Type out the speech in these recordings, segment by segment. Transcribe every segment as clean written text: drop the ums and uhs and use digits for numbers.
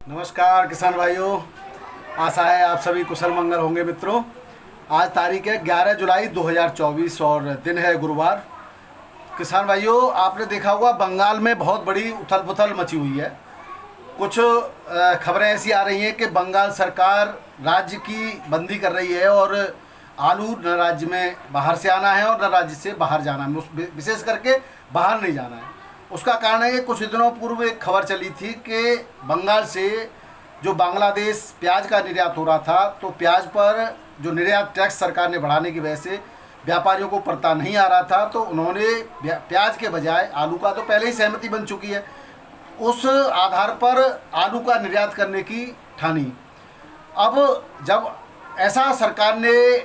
नमस्कार किसान भाइयों, आशा है आप सभी कुशल मंगल होंगे। मित्रों, आज तारीख है 11 जुलाई 2024 और दिन है गुरुवार। किसान भाइयों, आपने देखा होगा बंगाल में बहुत बड़ी उथल पुथल मची हुई है। कुछ खबरें ऐसी आ रही हैं कि बंगाल सरकार राज्य की बंदी कर रही है और आलू न राज्य में बाहर से आना है और न राज्य से बाहर जाना है, विशेष करके बाहर नहीं जाना है। उसका कारण है कि कुछ दिनों पूर्व एक खबर चली थी कि बंगाल से जो बांग्लादेश प्याज का निर्यात हो रहा था, तो प्याज पर जो निर्यात टैक्स सरकार ने बढ़ाने की वजह से व्यापारियों को पड़ता नहीं आ रहा था, तो उन्होंने प्याज के बजाय आलू का तो पहले ही सहमति बन चुकी है, उस आधार पर आलू का निर्यात करने की ठानी। अब जब ऐसा सरकार ने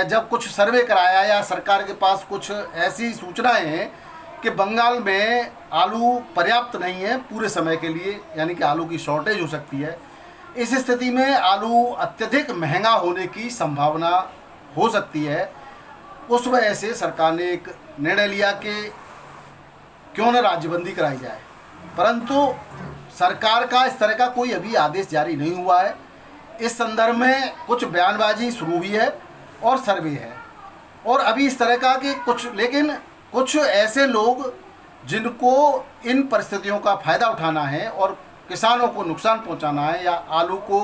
जब कुछ सर्वे कराया या सरकार के पास कुछ ऐसी सूचनाएं हैं कि बंगाल में आलू पर्याप्त नहीं है पूरे समय के लिए, यानी कि आलू की शॉर्टेज हो सकती है, इस स्थिति में आलू अत्यधिक महंगा होने की संभावना हो सकती है। उस वजह से सरकार ने एक निर्णय लिया कि क्यों न राज्यबंदी कराई जाए। परंतु सरकार का इस तरह का कोई अभी आदेश जारी नहीं हुआ है। इस संदर्भ में कुछ बयानबाजी शुरू हुई है और सर्वे है, और अभी इस तरह का कि कुछ ऐसे लोग जिनको इन परिस्थितियों का फ़ायदा उठाना है और किसानों को नुकसान पहुंचाना है या आलू को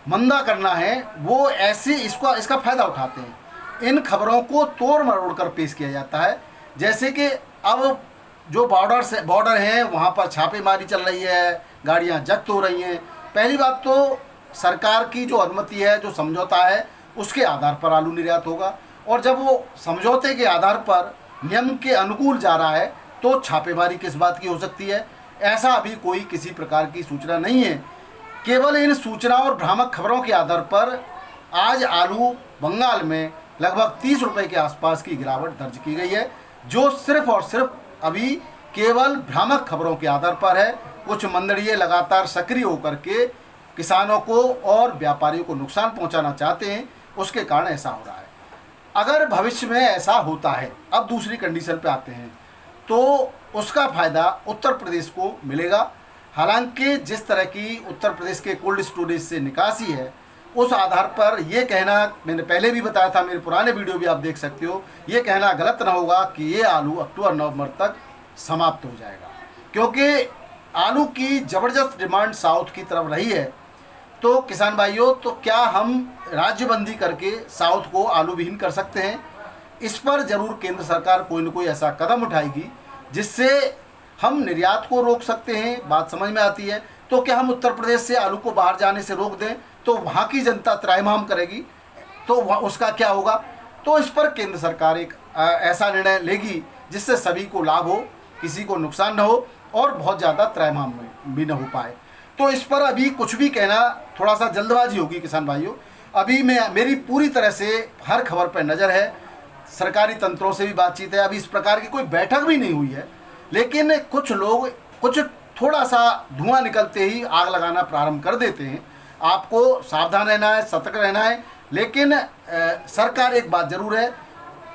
मंदा करना है, वो ऐसे इसका फ़ायदा उठाते हैं। इन खबरों को तोड़ मरोड़ कर पेश किया जाता है, जैसे कि अब जो बॉर्डर हैं वहाँ पर छापेमारी चल रही है, गाड़ियाँ जब्त हो रही हैं। पहली बात तो सरकार की जो अनुमति है, जो समझौता है, उसके आधार पर आलू निर्यात होगा, और जब वो समझौते के आधार पर नियम के अनुकूल जा रहा है तो छापेमारी किस बात की हो सकती है। ऐसा अभी कोई किसी प्रकार की सूचना नहीं है। केवल इन सूचना और भ्रामक खबरों के आधार पर आज आलू बंगाल में लगभग 30 रुपये के आसपास की गिरावट दर्ज की गई है, जो सिर्फ और सिर्फ अभी केवल भ्रामक खबरों के आधार पर है। कुछ मंडलियाँ लगातार सक्रिय होकर के किसानों को और व्यापारियों को नुकसान पहुंचाना चाहते हैं, उसके कारण ऐसा हो रहा है। अगर भविष्य में ऐसा होता है, अब दूसरी कंडीशन पे आते हैं, तो उसका फ़ायदा उत्तर प्रदेश को मिलेगा। हालांकि जिस तरह की उत्तर प्रदेश के कोल्ड स्टोरेज से निकासी है, उस आधार पर ये कहना, मैंने पहले भी बताया था, मेरे पुराने वीडियो भी आप देख सकते हो, ये कहना गलत ना होगा कि ये आलू अक्टूबर-नवंबर तक समाप्त हो जाएगा, क्योंकि आलू की ज़बरदस्त डिमांड साउथ की तरफ रही है। तो किसान भाइयों, तो क्या हम राज्यबंदी करके साउथ को आलू विहीन कर सकते हैं? इस पर ज़रूर केंद्र सरकार कोई न कोई ऐसा कदम उठाएगी जिससे हम निर्यात को रोक सकते हैं। बात समझ में आती है। तो क्या हम उत्तर प्रदेश से आलू को बाहर जाने से रोक दें तो वहाँ की जनता त्राहिमाम करेगी, तो उसका क्या होगा? तो इस पर केंद्र सरकार एक ऐसा निर्णय लेगी जिससे सभी को लाभ हो, किसी को नुकसान न हो और बहुत ज़्यादा त्राहिमाम भी न हो पाए। तो इस पर अभी कुछ भी कहना थोड़ा सा जल्दबाजी होगी किसान भाइयों। अभी मेरी पूरी तरह से हर खबर पर नज़र है, सरकारी तंत्रों से भी बातचीत है। अभी इस प्रकार की कोई बैठक भी नहीं हुई है, लेकिन कुछ लोग थोड़ा सा धुआं निकलते ही आग लगाना प्रारंभ कर देते हैं। आपको सावधान रहना है, सतर्क रहना है। लेकिन सरकार एक बात ज़रूर है,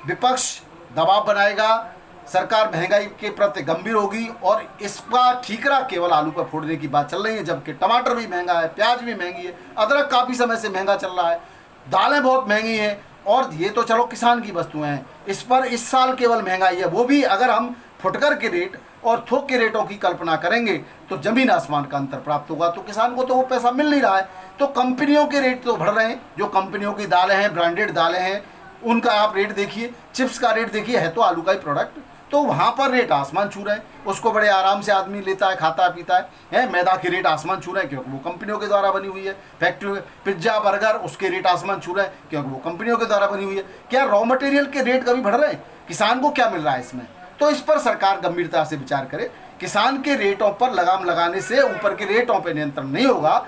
विपक्ष दबाव बनाएगा, सरकार महंगाई के प्रति गंभीर होगी और इसका ठीकरा केवल आलू पर फोड़ने की बात चल रही है, जबकि टमाटर भी महंगा है, प्याज भी महंगी है, अदरक काफ़ी समय से महंगा चल रहा है, दालें बहुत महंगी हैं, और ये तो चलो किसान की वस्तुएं हैं। इस पर इस साल केवल महंगाई है, वो भी अगर हम फुटकर के रेट और थोक के रेटों की कल्पना करेंगे तो ज़मीन आसमान का अंतर प्राप्त होगा। तो किसान को तो वो पैसा मिल नहीं रहा है। तो कंपनियों के रेट तो बढ़ रहे हैं, जो कंपनियों की दालें हैं, ब्रांडेड दालें हैं, उनका आप रेट देखिए, चिप्स का रेट देखिए, है तो आलू का ही प्रोडक्ट, तो वहाँ पर रेट आसमान छू रहे हैं। उसको बड़े आराम से आदमी लेता है, खाता पीता है। मैदा के रेट आसमान छू रहे हैं क्योंकि वो कंपनियों के द्वारा बनी हुई है। फैक्ट्री पिज्ज़ा बर्गर उसके रेट आसमान छू रहे हैं क्योंकि वो कंपनियों के द्वारा बनी हुई है। क्या रॉ मटेरियल के रेट कभी बढ़ रहे हैं? किसान को क्या मिल रहा है इसमें? तो इस पर सरकार गंभीरता से विचार करे। किसान के रेटों पर लगाम लगाने से ऊपर के रेटों पर नियंत्रण नहीं होगा।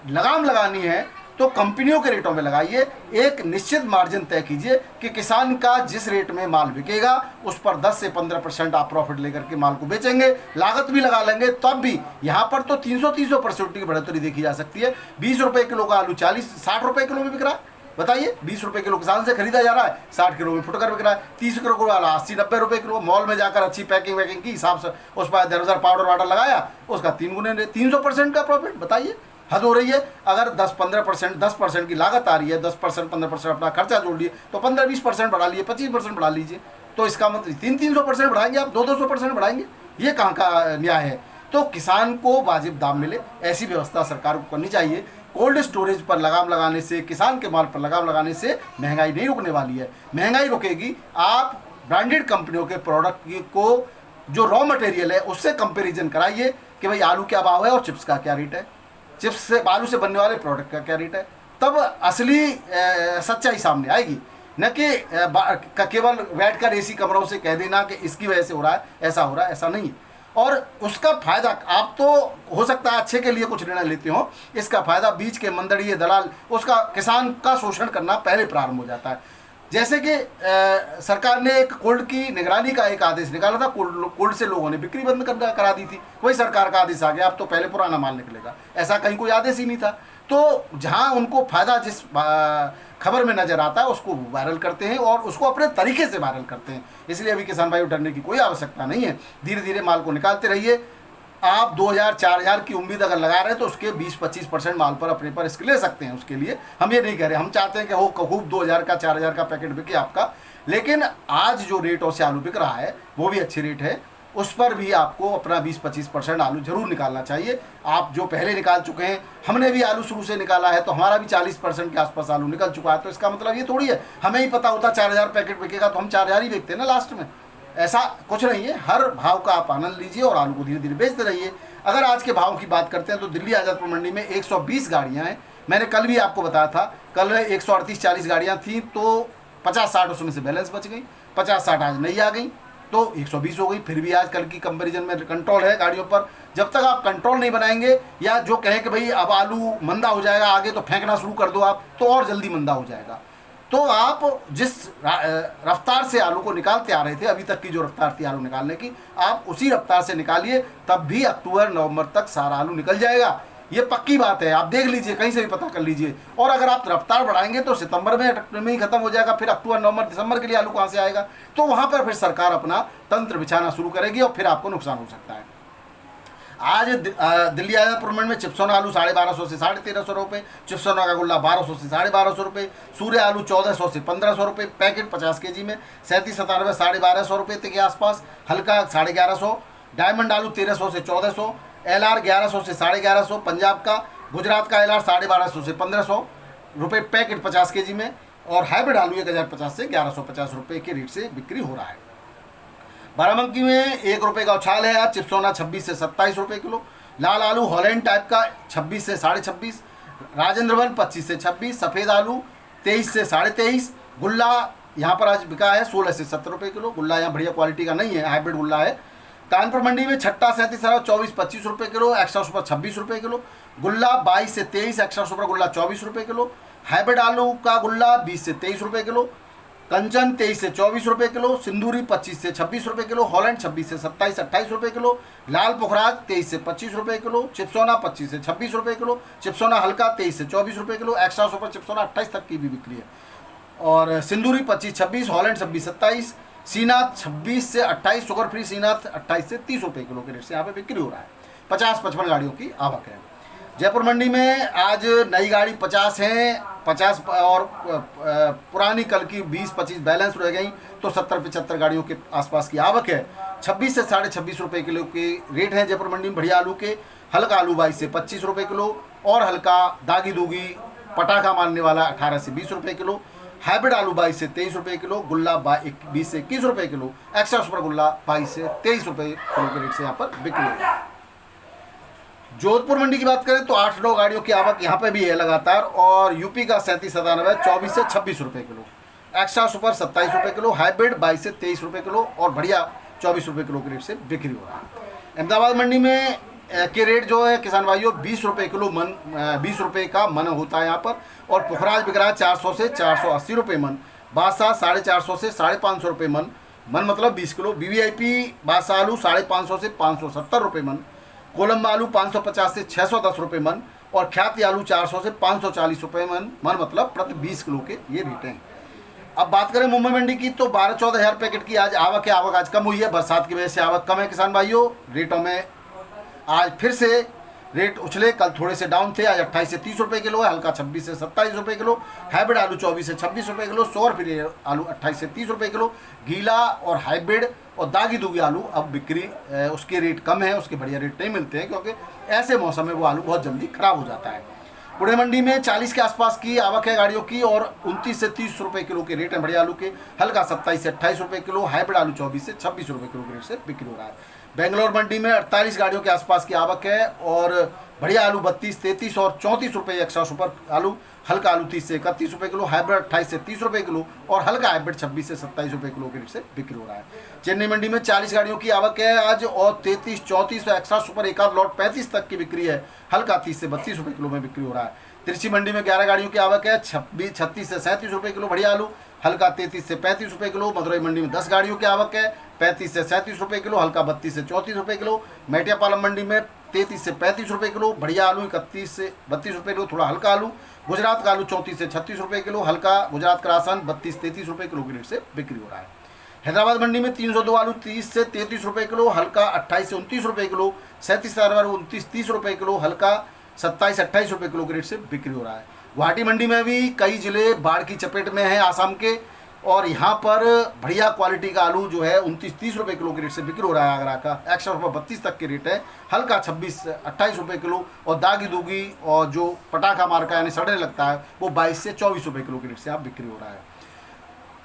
लगाम लगानी है तो कंपनियों के रेटों में लगाइए, एक निश्चित मार्जिन तय कीजिए कि किसान का जिस रेट में माल बिकेगा उस पर 10 से 15% आप प्रॉफिट लेकर के माल को बेचेंगे, लागत भी लगा लेंगे, तब भी यहाँ पर तो 300% की बढ़ोतरी देखी जा सकती है। 20 रुपये किलो का आलू 40-60 रुपये किलो में बिक रहा है। बताइए 20 रुपये किलो किसान से खरीदा जा रहा है, 60 किलो में फुटकर बिक रहा है, 30 किलो वाला 80-90 रुपये किलो। मॉल में जाकर अच्छी पैकिंग वैकिंग की हिसाब से उस पर इधर उधर पाउडर वाउडर लगाया, उसका 3 गुने 300% का प्रॉफिट। बताइए हद हो रही है। अगर 10-15% 10% की लागत आ रही है, 10% 15% अपना खर्चा जोड़ लिए तो 15-20% बढ़ा लिए, 25% बढ़ा लीजिए, तो इसका मतलब 300-300% बढ़ाएंगे आप, 200-200% बढ़ाएंगे, ये कहाँ का न्याय है। तो किसान को वाजिब दाम मिले, ऐसी व्यवस्था सरकार को करनी चाहिए। कोल्ड स्टोरेज पर लगाम लगाने से, किसान के माल पर लगाम लगाने से महंगाई नहीं रुकने वाली है। महंगाई रुकेगी आप ब्रांडेड कंपनियों के प्रोडक्ट को जो रॉ मटेरियल है उससे कंपेरिजन कराइए कि भाई आलू क्या भाव है और चिप्स का क्या रेट है, चिप्स से आलू से बनने वाले प्रोडक्ट का क्या रेट है, तब असली सच्चाई सामने आएगी। न कि केवल बैठ कर एसी कमरों से कह देना कि इसकी वजह से हो रहा है, ऐसा हो रहा है, ऐसा नहीं है। और उसका फायदा आप तो हो सकता है अच्छे के लिए कुछ निर्णय लेते हो, इसका फायदा बीच के मंदड़िए दलाल, उसका किसान का शोषण करना पहले प्रारंभ हो जाता है। जैसे कि सरकार ने एक कोल्ड की निगरानी का एक आदेश निकाला था, कोल्ड से लोगों ने बिक्री बंद करा दी थी, वही सरकार का आदेश आ गया, अब तो पहले पुराना माल निकलेगा, ऐसा कहीं कोई आदेश ही नहीं था। तो जहां उनको फायदा जिस खबर में नजर आता है उसको वायरल करते हैं और उसको अपने तरीके से वायरल करते हैं। इसलिए अभी किसान भाइयों डरने की कोई आवश्यकता नहीं है, धीरे धीरे माल को निकालते रहिए। आप 2000-4000 की उम्मीद अगर लगा रहे हैं तो उसके 20-25% माल पर अपने पर रिस्क ले सकते हैं। उसके लिए हम ये नहीं कह रहे, हम चाहते हैं कि हो खूब 2000 का 4000 का पैकेट बिके आपका, लेकिन आज जो रेटों से आलू बिक रहा है वो भी अच्छी रेट है, उस पर भी आपको अपना 20-25% आलू जरूर निकालना चाहिए। आप जो पहले निकाल चुके हैं, हमने भी आलू शुरू से निकाला है तो हमारा भी 40% के आसपास आलू निकल चुका है, तो इसका मतलब ये थोड़ी है हमें ही पता होता 4000 पैकेट बिकेगा तो हम 4000 ही बेचते हैं ना लास्ट में, ऐसा कुछ नहीं है। हर भाव का आप आनंद लीजिए और आलू को धीरे धीरे बेचते रहिए। अगर आज के भाव की बात करते हैं तो दिल्ली आज़ादपुर मंडी में 120 गाड़ियाँ हैं, मैंने कल भी आपको बताया था, कल 138-40 गाड़ियाँ थी तो 50-60 उसमें से बैलेंस बच गई, 50-60 आज नहीं आ गई तो 120 हो गई। फिर भी आज कल की कंपैरिजन में कंट्रोल है गाड़ियों पर। जब तक आप कंट्रोल नहीं बनाएंगे या जो कहें कि भाई अब आलू मंदा हो जाएगा आगे तो फेंकना शुरू कर दो आप, तो और जल्दी मंदा हो जाएगा। तो आप जिस रफ्तार से आलू को निकालते आ रहे थे, अभी तक की जो रफ्तार थी आलू निकालने की, आप उसी रफ्तार से निकालिए, तब भी अक्टूबर-नवंबर तक सारा आलू निकल जाएगा। ये पक्की बात है, आप देख लीजिए, कहीं से भी पता कर लीजिए। और अगर आप रफ्तार बढ़ाएंगे तो सितंबर में ही खत्म हो जाएगा, फिर अक्टूबर नवंबर दिसंबर के लिए आलू कहाँ से आएगा। तो वहाँ पर फिर सरकार अपना तंत्र बिछाना शुरू करेगी और फिर आपको नुकसान हो सकता है। आज दिल्ली आज़ादपुर मंडी में चिप्सोना आलू 1250 से 1350 रुपये, चिप्सोना का गुल्ला 1200 से 1250 रुपये, सूर्य आलू 1400 से 1500 रुपये पैकेट 50 kg में, 3797 1250 रुपये के आसपास, हल्का 1150, डायमंड आलू 1300 से 1400, LR 1100 से 1150 पंजाब का, गुजरात का LR 1250 से 1500 रुपये पैकेट 50 kg में, और हाइब्रिड आलू 1050 से 1150 रुपये के रेट से बिक्री हो रहा है। बाराबंकी में 1 रुपये का उछाल है आज, चिप्सोना 26 से 27 रुपये किलो, लाल आलू हॉलैंड टाइप का 26 से 26.5, राजेंद्रवन 25 से 26, सफ़ेद आलू 23 से 23.5, गुल्ला यहाँ पर आज बिका है 16 से 17 रुपये किलो। गुल्ला यहाँ बढ़िया क्वालिटी का नहीं है, हाइब्रिड गुल्ला है। कानपुर मंडी में छट्टा 37 24-25 रुपये किलो, एक्स्ट्रा सुपर 26 रुपये किलो, गुल्ला 22 से 23, एक्स्ट्रा सुपर गुल्ला 24 रुपये किलो, हाइब्रिड आलू का गुल्ला 20 से 23 रुपये किलो, कंचन 23 से 24 रुपये किलो, सिंदूरी 25 से 26 रुपये किलो, हॉलैंड 26 से 27-28 रुपये किलो, लाल पुखराज 23 से 25 रुपये किलो, चिप्सोना 25 से 26 रुपये किलो, चिप्सोना हल्का 23 से 24 रुपये किलो, एक्स्ट्रा सुपर चिप्सोना 28 तक की भी बिक्री है, और सिंदूरी 25-26, हॉलैंड 26-27, सीनाथ 26 से 28, शुगर फ्री सीनाथ 28 से 30 रुपये किलो के रेट से यहाँ पे बिक्री हो रहा है। 50-55 गाड़ियों की आवक है। जयपुर मंडी में आज नई गाड़ी 50 हैं, 50 और पुरानी कल की 20-25 बैलेंस रह गई, तो 70-75 गाड़ियों के आसपास की आवक है। 26 से 26.5 रुपये किलो के रेट हैं जयपुर मंडी में बढ़िया आलू के। हल्का आलू 22 से 25 रुपये किलो, और हल्का दागी दूगी पटाखा मारने वाला 18 से 20 रुपये किलो, हाइब्रिड आलू 22 से 23 रुपये किलो, गुल्ला 20 से 21 रुपये किलो, एक्स्ट्रा सुपर गुल्ला 22 से 23 रुपये किलो के रेट से यहाँ पर बिक्री हो रही है। जोधपुर मंडी की बात करें तो 8-9 गाड़ियों की आवक यहाँ पे भी है लगातार, और यूपी का 3797 24 से 26 रुपये किलो, एक्स्ट्रा सुपर 27 रुपये किलो, हाइब्रिड 22 से 23 रुपये किलो, और बढ़िया 24 रुपये किलो के रेट से बिक्री हो रहा है। अहमदाबाद मंडी में के रेट जो है किसान भाइयों 20 रुपये किलो मन, 20 रुपये का मन होता है यहाँ पर, और पुखराज बिक रहा है 400 से 480 रुपये मन, बादशाह 450 से 550 रुपये मन मतलब 20 किलो, VVIP बादशाह आलू 550 से 570 रुपये मन, कोलंबा आलू 550 से 610 रुपये मन, और ख्याति आलू 400 से 540 रुपये मन मतलब प्रति 20 किलो के ये रेट हैं। अब बात करें मुंबई मंडी की तो 12-14 हज़ार पैकेट की आज आवक है। आवक आज कम हुई है, बरसात की वजह से आवक कम है किसान भाइयों। रेटों में आज फिर से रेट उछले, कल थोड़े से डाउन थे। आज 28 से 30 रुपये किलो है, हल्का 26 से 27 रुपये किलो, हाइब्रिड आलू 24 से 26 रुपये किलो, सौर फ्री आलू 28 से 30 रुपये किलो, गीला और हाइब्रिड और दागी दूगी आलू अब बिक्री उसके रेट कम है, उसके बढ़िया रेट नहीं मिलते हैं क्योंकि ऐसे मौसम में वो आलू बहुत जल्दी खराब हो जाता है। पुणे मंडी में 40 के आसपास की आवक है गाड़ियों की और 29 से 30 रुपये किलो के रेट हैं बढ़िया आलू के, हल्का 27 से 28 रुपये किलो, हाइब्रिड आलू 24 से 26 रुपये किलो के रेट से बिक्री हो रहा है। बेंगलोर मंडी में 48 गाड़ियों के आसपास की आवक है और बढ़िया आलू 32, 33 और 34 रुपये एक्स्ट्रा सुपर आलू, हल्का आलू 30 से 31 रुपये किलो, हाइब्रिड 28 से 30 रुपये किलो और हल्का हाइब्रिड 26 से 27 रुपये किलो के रेट से बिक्री हो रहा है। चेन्नई मंडी में 40 गाड़ियों की आवक है आज और 33, 34 और एक्स्ट्रा सुपर एक आध लॉट 35 तक की बिक्री है, हल्का 30 से 32 रुपये किलो में बिक्री हो रहा है। तिरछी मंडी में 11 गाड़ियों की आवक है, 36 से 37 रुपये किलो बढ़िया आलू, हल्का 33 से 35 रुपये किलो। मदुरई मंडी में 10 गाड़ियों की आवक है, 35 से 37 रुपये किलो, हल्का 32 से 34 रुपये किलो। मेटियापालम मंडी में 33 से 35 रुपये किलो, बढ़िया आलू 31 से 32 रुपये किलो, थोड़ा हल्का आलू। गुजरात का आलू 34 से 36 रुपये किलो, हल्का गुजरात का राशन 32-33 रुपये किलो के रेट से बिक्री हो रहा है। हैदराबाद मंडी में 302 आलू 30 से 33 रुपये किलो, हल्का 28 से 29 रुपये किलो, 37 आलू 29-30 रुपये किलो, हल्का 27-28 रुपये किलो के रेट से बिक्री हो रहा है। गुवाहाटी मंडी में भी कई जिले बाढ़ की चपेट में हैं आसाम के और यहाँ पर बढ़िया क्वालिटी का आलू जो है 29-30 रुपये किलो के रेट से बिक्री हो रहा है। आगरा का एक्स्ट्रा रुपये 32 तक के रेट है, हल्का 26-28 रुपये किलो और दागी दूगी और जो पटाखा मार का यानी सड़ने लगता है वो 22 से 24 रुपये किलो के रेट से आप बिक्री हो रहा है।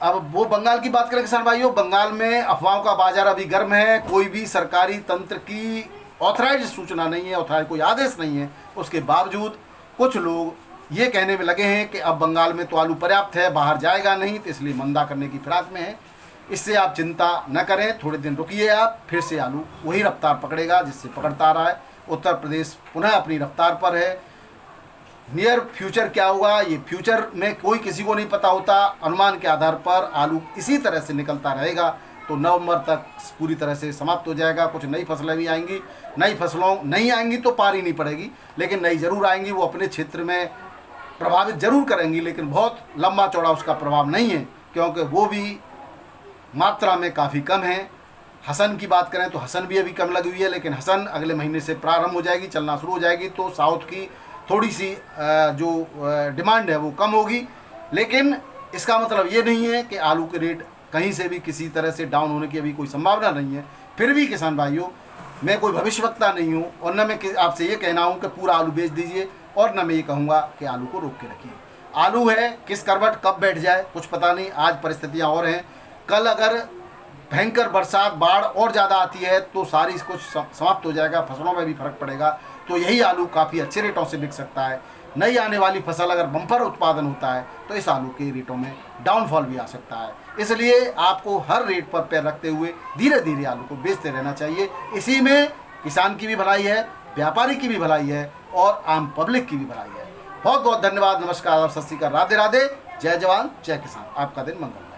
अब वो बंगाल की बात करें किसान भाइयों, बंगाल में अफवाहों का बाजार अभी गर्म है। कोई भी सरकारी तंत्र की ऑथराइज सूचना नहीं है, ऑथराइज कोई आदेश नहीं है, उसके बावजूद कुछ लोग ये कहने में लगे हैं कि अब बंगाल में तो आलू पर्याप्त है, बाहर जाएगा नहीं, तो इसलिए मंदा करने की फिराक में है। इससे आप चिंता न करें, थोड़े दिन रुकिए आप, फिर से आलू वही रफ्तार पकड़ेगा जिससे पकड़ता आ रहा है। उत्तर प्रदेश पुनः अपनी रफ्तार पर है। नियर फ्यूचर क्या होगा ये फ्यूचर में कोई किसी को नहीं पता होता। अनुमान के आधार पर आलू इसी तरह से निकलता रहेगा तो नवंबर तक पूरी तरह से समाप्त हो जाएगा। कुछ नई फसलें भी आएंगी, नई फसलों नहीं आएंगी तो पार ही नहीं पड़ेगी, लेकिन नई ज़रूर आएंगी। वो अपने क्षेत्र में प्रभावित जरूर करेंगी, लेकिन बहुत लंबा चौड़ा उसका प्रभाव नहीं है क्योंकि वो भी मात्रा में काफ़ी कम है। हसन की बात करें तो हसन भी अभी कम लगी हुई है, लेकिन हसन अगले महीने से प्रारंभ हो जाएगी, चलना शुरू हो जाएगी, तो साउथ की थोड़ी सी जो डिमांड है वो कम होगी। लेकिन इसका मतलब ये नहीं है कि आलू के रेट कहीं से भी किसी तरह से डाउन होने की अभी कोई संभावना नहीं है। फिर भी किसान भाइयों, मैं कोई भविष्यवक्ता नहीं हूँ और न मैं आपसे ये कहना हूँ कि पूरा आलू बेच दीजिए और न मैं ये कहूँगा कि आलू को रोक के रखिए। आलू है, किस करवट कब बैठ जाए कुछ पता नहीं। आज परिस्थितियाँ और हैं, कल अगर भयंकर बरसात बाढ़ और ज़्यादा आती है तो सारी कुछ समाप्त हो जाएगा, फसलों में भी फर्क पड़ेगा। तो यही आलू काफ़ी अच्छे रेटों से बिक सकता है। नई आने वाली फसल अगर बम्पर उत्पादन होता है तो इस आलू के रेटों में डाउनफॉल भी आ सकता है। इसलिए आपको हर रेट पर पैर रखते हुए धीरे धीरे आलू को बेचते रहना चाहिए। इसी में किसान की भी भलाई है, व्यापारी की भी भलाई है और आम पब्लिक की भी भलाई है। बहुत बहुत धन्यवाद, नमस्कार और सत श्री अकाल, राधे राधे, जय जवान जय किसान। आपका दिन मंगल।